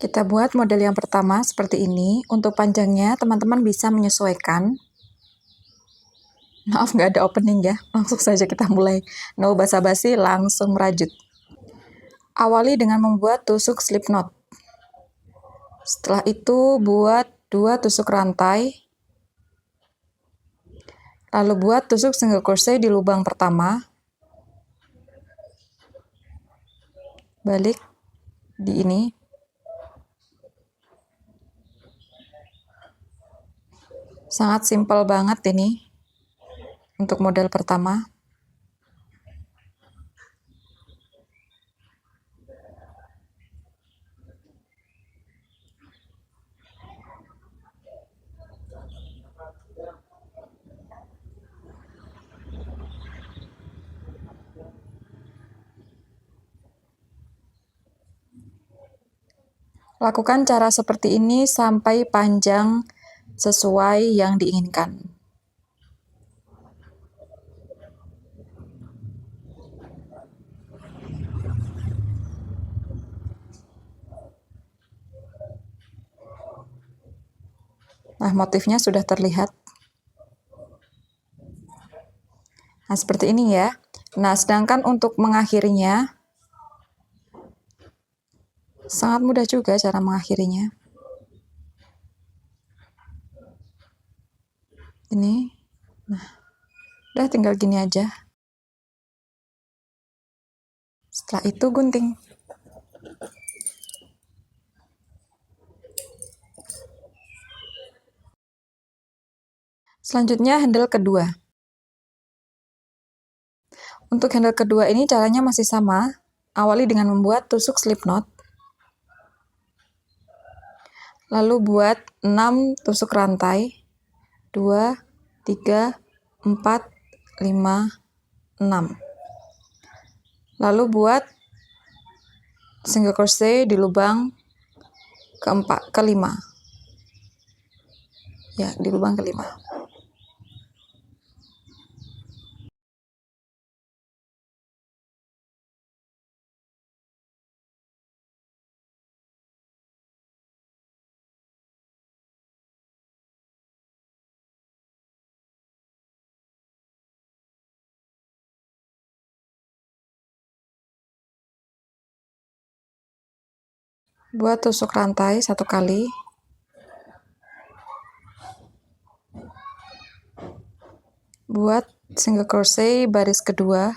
Kita buat model yang pertama seperti ini. Untuk panjangnya, teman-teman bisa menyesuaikan. Maaf, nggak ada opening ya. Langsung saja kita mulai. No basa-basi, langsung merajut. Awali dengan membuat tusuk slip knot. Setelah itu, buat 2 tusuk rantai. Lalu buat tusuk single crochet di lubang pertama. Balik di ini. Sangat simpel banget ini untuk model pertama. Lakukan cara seperti ini sampai panjang sesuai yang diinginkan. Nah, motifnya sudah terlihat. Nah, seperti ini ya. Nah, sedangkan untuk mengakhirinya, sangat mudah juga cara mengakhirinya. Ini, nah, udah tinggal gini aja. Setelah itu gunting. Selanjutnya handle kedua. Untuk handle kedua ini caranya masih sama. Awali dengan membuat tusuk slip knot. Lalu buat 6 tusuk rantai. 2, 3, 4, 5, 6. Lalu buat single crochet di lubang kelima. Ya, di lubang kelima. Buat tusuk rantai 1 kali. Buat single crochet baris kedua.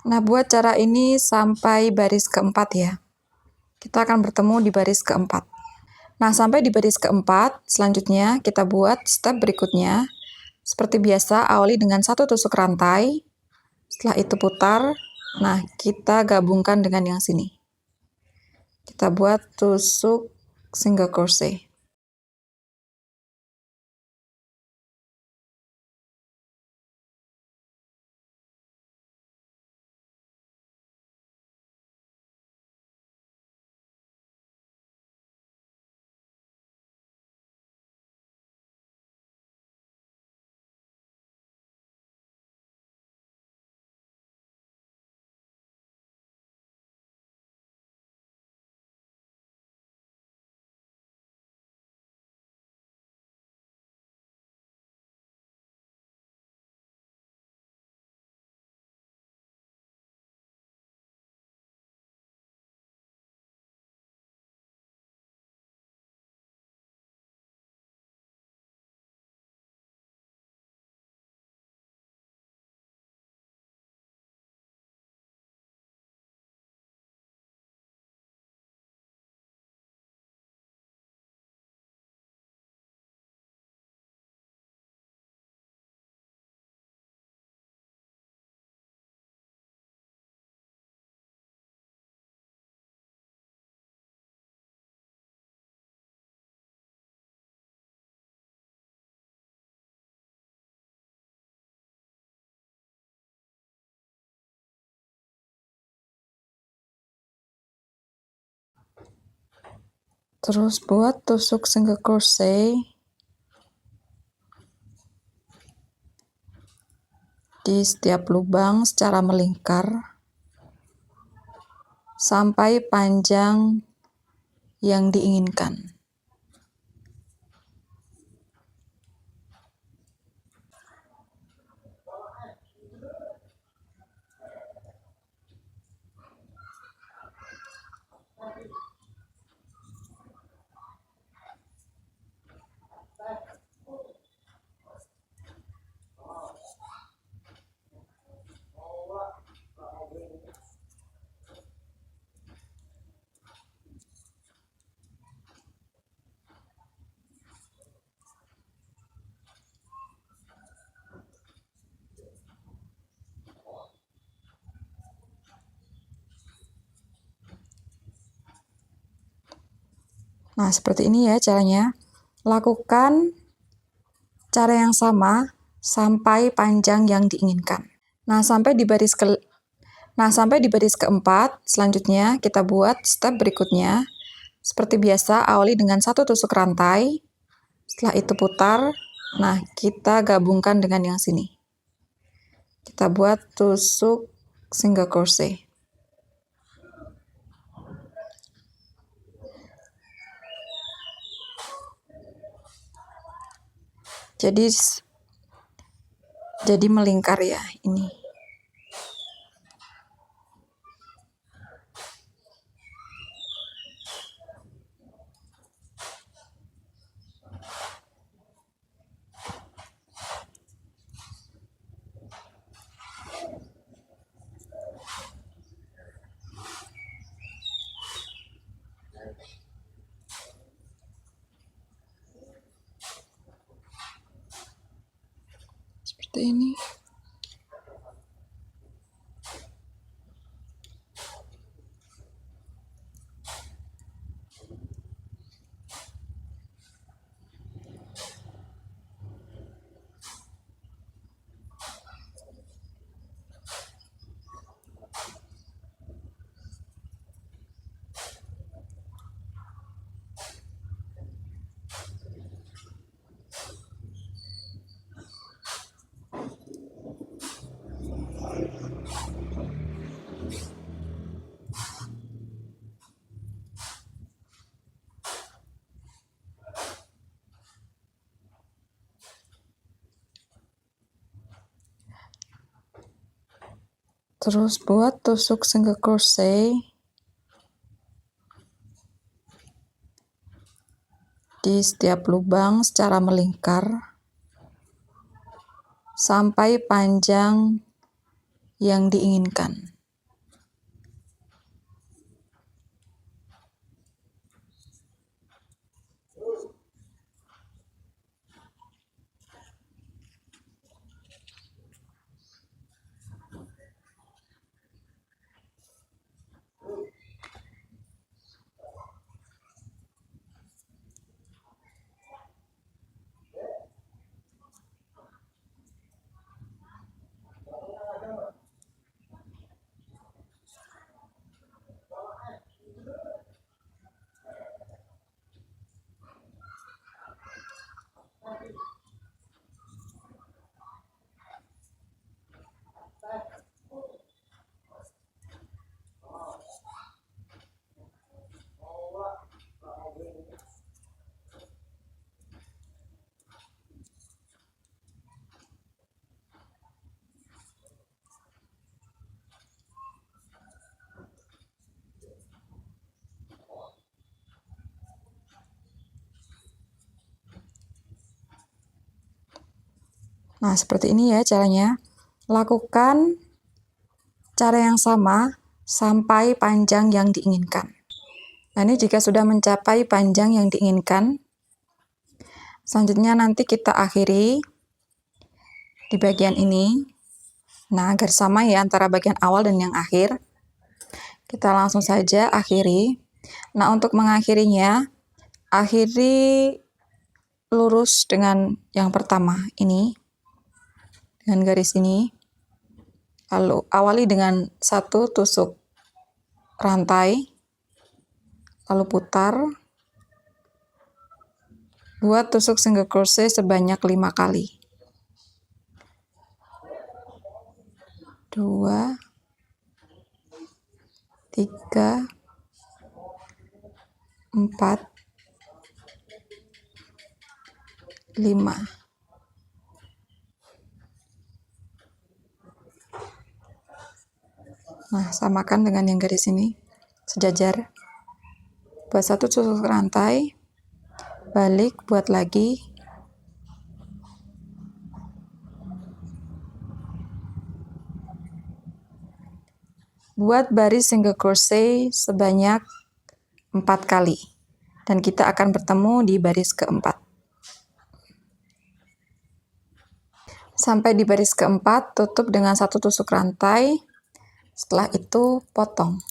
Nah, buat cara ini sampai baris keempat ya. Kita akan bertemu di baris keempat. Nah, sampai di baris keempat, selanjutnya kita buat step berikutnya. Seperti biasa, awali dengan 1 tusuk rantai. Setelah itu putar. Nah, kita gabungkan dengan yang sini. Kita buat tusuk single crochet. Terus buat tusuk single crochet di setiap lubang secara melingkar sampai panjang yang diinginkan. Nah, seperti ini ya caranya. Lakukan cara yang sama sampai panjang yang diinginkan. Nah, sampai di baris keempat, selanjutnya kita buat step berikutnya. Seperti biasa, awali dengan satu tusuk rantai. Setelah itu putar. Nah, kita gabungkan dengan yang sini. Kita buat tusuk single crochet. Jadi melingkar ya ini. Seperti ini. Terus buat tusuk single crochet di setiap lubang secara melingkar sampai panjang yang diinginkan. Nah, seperti ini ya caranya. Lakukan cara yang sama sampai panjang yang diinginkan. Nah, ini jika sudah mencapai panjang yang diinginkan, selanjutnya nanti kita akhiri di bagian ini. Nah, agar sama ya antara bagian awal dan yang akhir. Kita langsung saja akhiri. Nah, untuk mengakhirinya, akhiri lurus dengan yang pertama ini. Dengan garis ini. Lalu awali dengan satu tusuk rantai. Lalu putar. Buat tusuk single crochet sebanyak 5 kali. 2, 3, 4, 5. Nah, samakan dengan yang garis ini, sejajar. Buat 1 tusuk rantai, balik, buat lagi. Buat baris single crochet sebanyak 4 kali. Dan kita akan bertemu di baris keempat. Sampai di baris keempat, tutup dengan 1 tusuk rantai. Setelah itu, potong.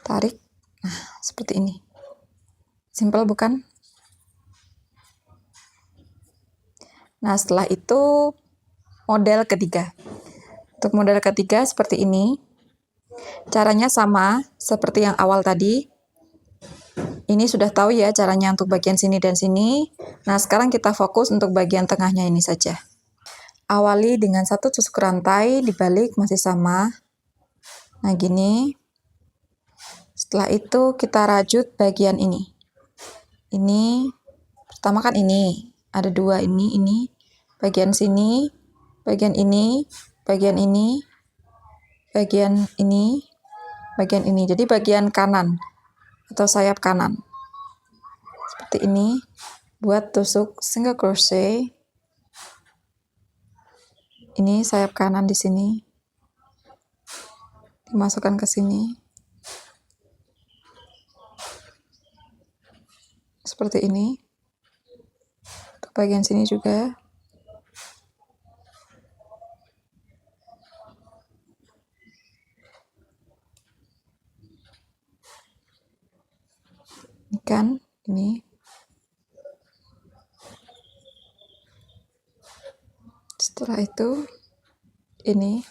Tarik. Nah, seperti ini. Simple bukan? Nah, setelah itu model ketiga. Untuk model ketiga seperti ini. Caranya sama seperti yang awal tadi. Ini sudah tahu ya caranya untuk bagian sini dan sini. Nah, sekarang kita fokus untuk bagian tengahnya ini saja. Awali dengan 1 tusuk rantai, dibalik masih sama. Nah, gini. Setelah itu kita rajut bagian ini. Ini, pertama kan ini. Ada 2 ini. Bagian sini, bagian ini, bagian ini, bagian ini, bagian ini. Jadi bagian kanan atau sayap kanan. Seperti ini. Buat tusuk single crochet. Ini sayap kanan di sini. Dimasukkan ke sini. Seperti ini. Untuk bagian sini juga. Ini kan, ini. Setelah itu, ini.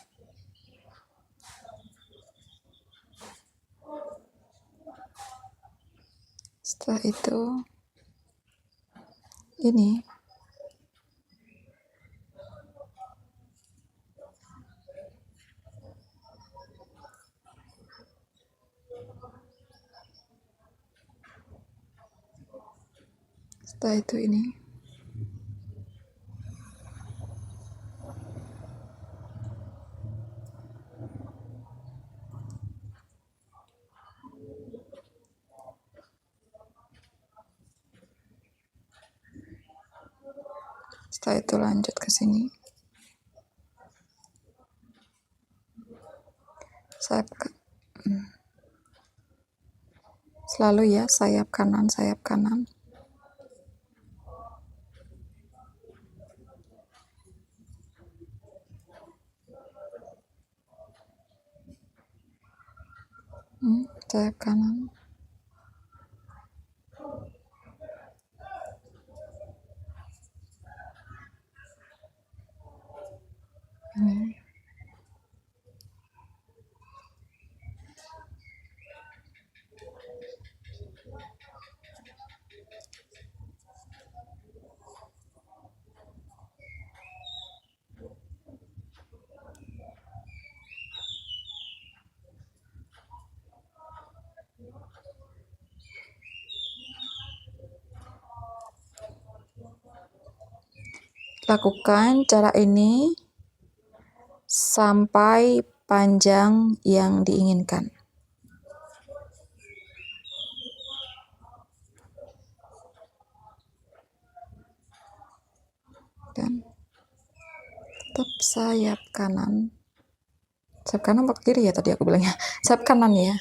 Setelah itu, ini. Setelah itu, ini. Setelah itu lanjut ke sini. Sayap selalu ya, sayap kanan, sayap kanan. Sayap kanan. Ini. Lakukan cara ini sampai panjang yang diinginkan. Dan tetap sayap kanan. Sayap kanan atau kiri ya tadi aku bilangnya? Sayap kanan ya.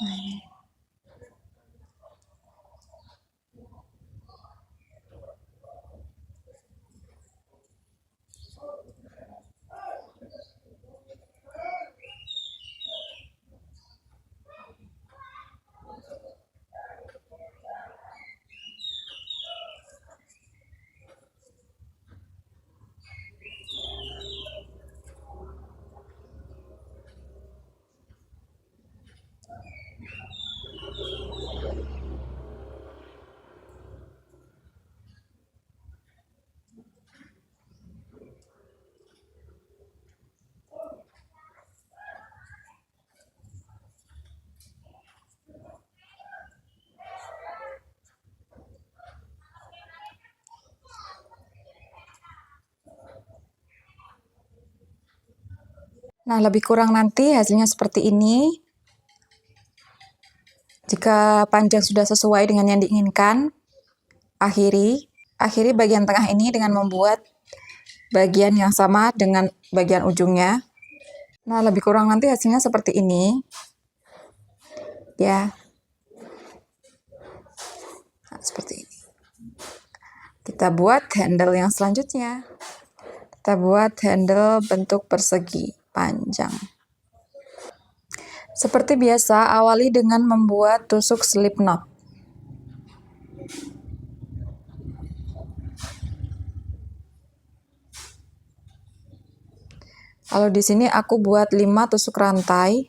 Nah, ini. Nah, lebih kurang nanti hasilnya seperti ini. Jika panjang sudah sesuai dengan yang diinginkan, akhiri bagian tengah ini dengan membuat bagian yang sama dengan bagian ujungnya. Nah, lebih kurang nanti hasilnya seperti ini. Ya. Nah, seperti ini. Kita buat handle yang selanjutnya. Kita buat handle bentuk persegi panjang. Seperti biasa, awali dengan membuat tusuk slip knot. Kalau di sini aku buat 5 tusuk rantai.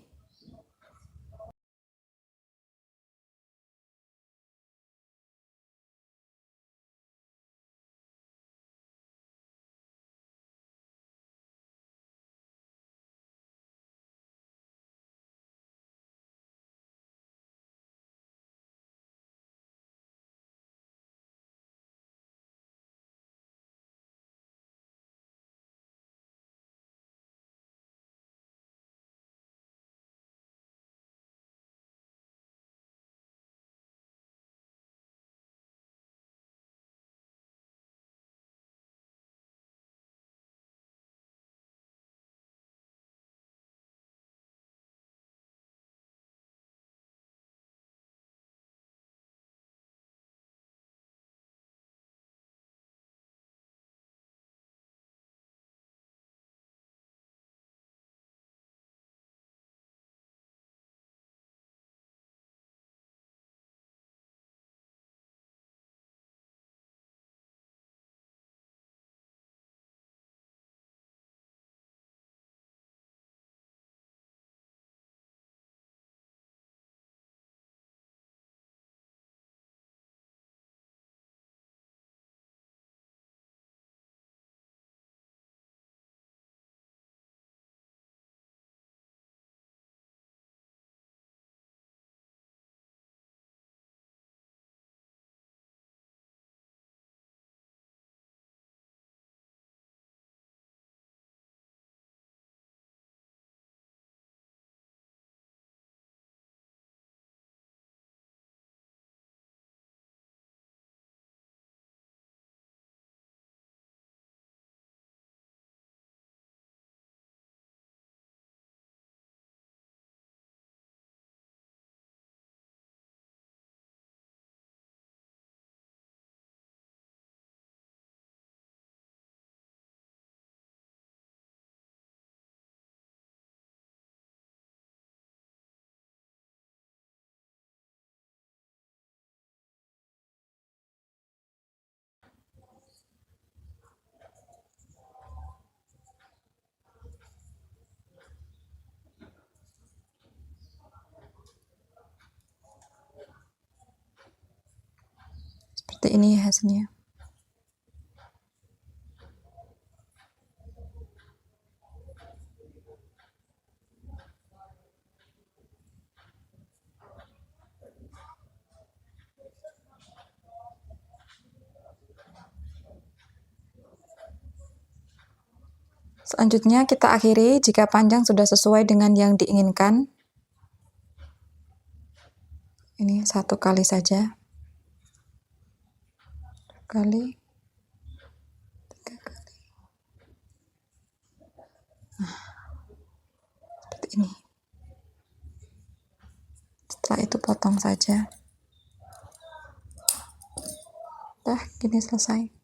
Seperti ini hasilnya. Selanjutnya kita akhiri jika panjang sudah sesuai dengan yang diinginkan. Ini 1 kali saja. 2 kali. 3 kali. Nah, seperti ini. Setelah itu potong saja. Dah, gini selesai.